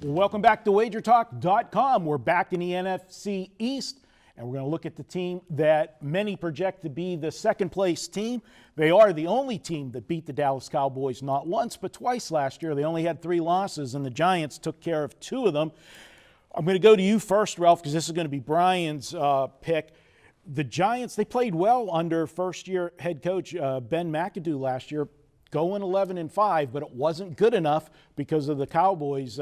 Welcome back to WagerTalk.com. We're back in the NFC East, and we're going to look at the team that many project to be the second-place team. They are the only team that beat the Dallas Cowboys not once but twice last year. They only had 3 losses, and the Giants took care of 2 of them. I'm going to go to you first, Ralph, because this is going to be Brian's pick. The Giants, they played well under first-year head coach Ben McAdoo last year, going 11-5, but it wasn't good enough because of the Cowboys'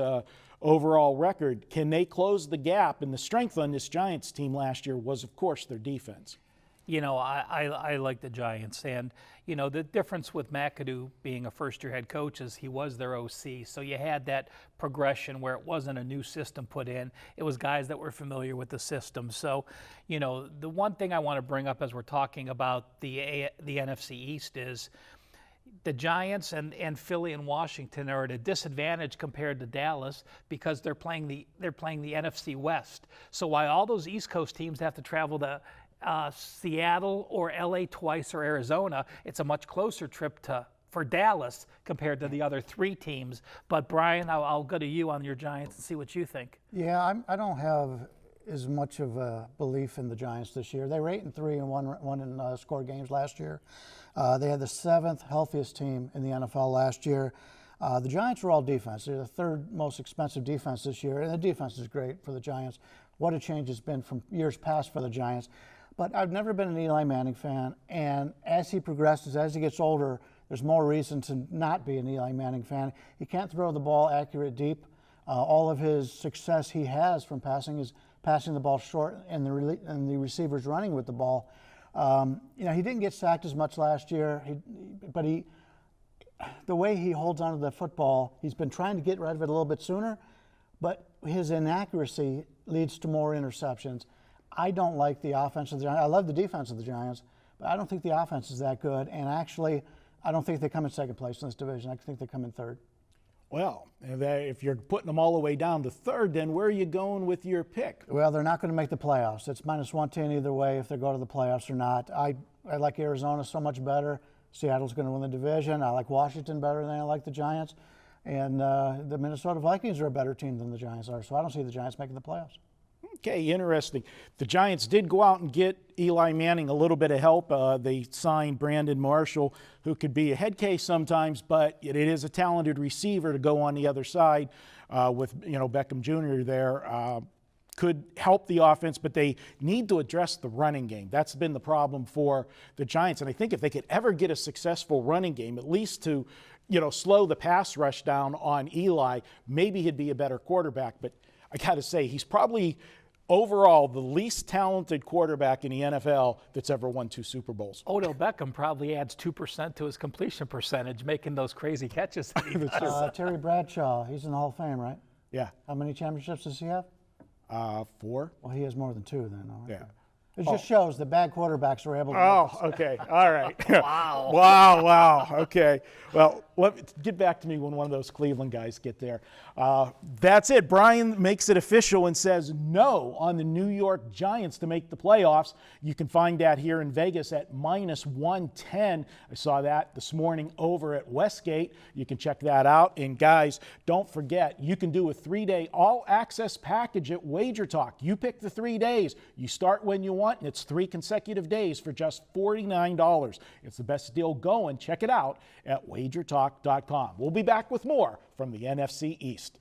overall record. Can they close the gap? And the strength on this Giants team last year was, of course, their defense. You know, I like the Giants. And, you know, the difference with McAdoo being a first-year head coach is he was their OC. So you had that progression where it wasn't a new system put in. It was guys that were familiar with the system. So, you know, the one thing I want to bring up as we're talking about the NFC East is the Giants and Philly and Washington are at a disadvantage compared to Dallas because they're playing the NFC West. So while all those East Coast teams have to travel to Seattle or LA twice or Arizona, it's a much closer trip for Dallas compared to the other 3 teams. But Brian, I'll go to you on your Giants and see what you think. Yeah, I don't have as much of a belief in the Giants this year. They were 8-3 and won in score games last year. They had the 7th healthiest team in the NFL last year. The Giants were all defense. They're the 3rd most expensive defense this year, and the defense is great for the Giants. What a change it's been from years past for the Giants. But I've never been an Eli Manning fan, and as he progresses, as he gets older, there's more reason to not be an Eli Manning fan. He can't throw the ball accurate deep. All of his success he has from passing is passing the ball short and the receivers running with the ball. You know, he didn't get sacked as much last year, but the way he holds onto the football, he's been trying to get rid of it a little bit sooner, but his inaccuracy leads to more interceptions. I don't like the offense of the Giants. I love the defense of the Giants, but I don't think the offense is that good. And actually, I don't think they come in second place in this division. I think they come in 3rd. Well, if you're putting them all the way down to 3rd, then where are you going with your pick? Well, they're not going to make the playoffs. It's -110 either way if they go to the playoffs or not. I like Arizona so much better. Seattle's going to win the division. I like Washington better than I like the Giants. And the Minnesota Vikings are a better team than the Giants are. So I don't see the Giants making the playoffs. Okay, interesting. The Giants did go out and get Eli Manning a little bit of help. They signed Brandon Marshall, who could be a head case sometimes, but it is a talented receiver to go on the other side with, you know, Beckham Jr. there. Could help the offense, but they need to address the running game. That's been the problem for the Giants. And I think if they could ever get a successful running game, at least to, you know, slow the pass rush down on Eli, maybe he'd be a better quarterback. But I got to say, he's probably overall the least talented quarterback in the NFL that's ever won 2 Super Bowls. Odell Beckham probably adds 2% to his completion percentage, making those crazy catches that he does. Terry Bradshaw, he's in the Hall of Fame, right? Yeah. How many championships does he have? 4. Well, he has more than 2 then. Right? Yeah. It just shows that bad quarterbacks are able to. Oh, okay. All right. Wow. Wow. Okay. Well, get back to me when one of those Cleveland guys get there. That's it. Brian makes it official and says no on the New York Giants to make the playoffs. You can find that here in Vegas at -110. I saw that this morning over at Westgate. You can check that out. And guys, don't forget, you can do a 3-day all-access package at Wager Talk. You pick the 3 days. You start when you want, and it's 3 consecutive days for just $49. It's the best deal going. Check it out at WagerTalk.com. We'll be back with more from the NFC East.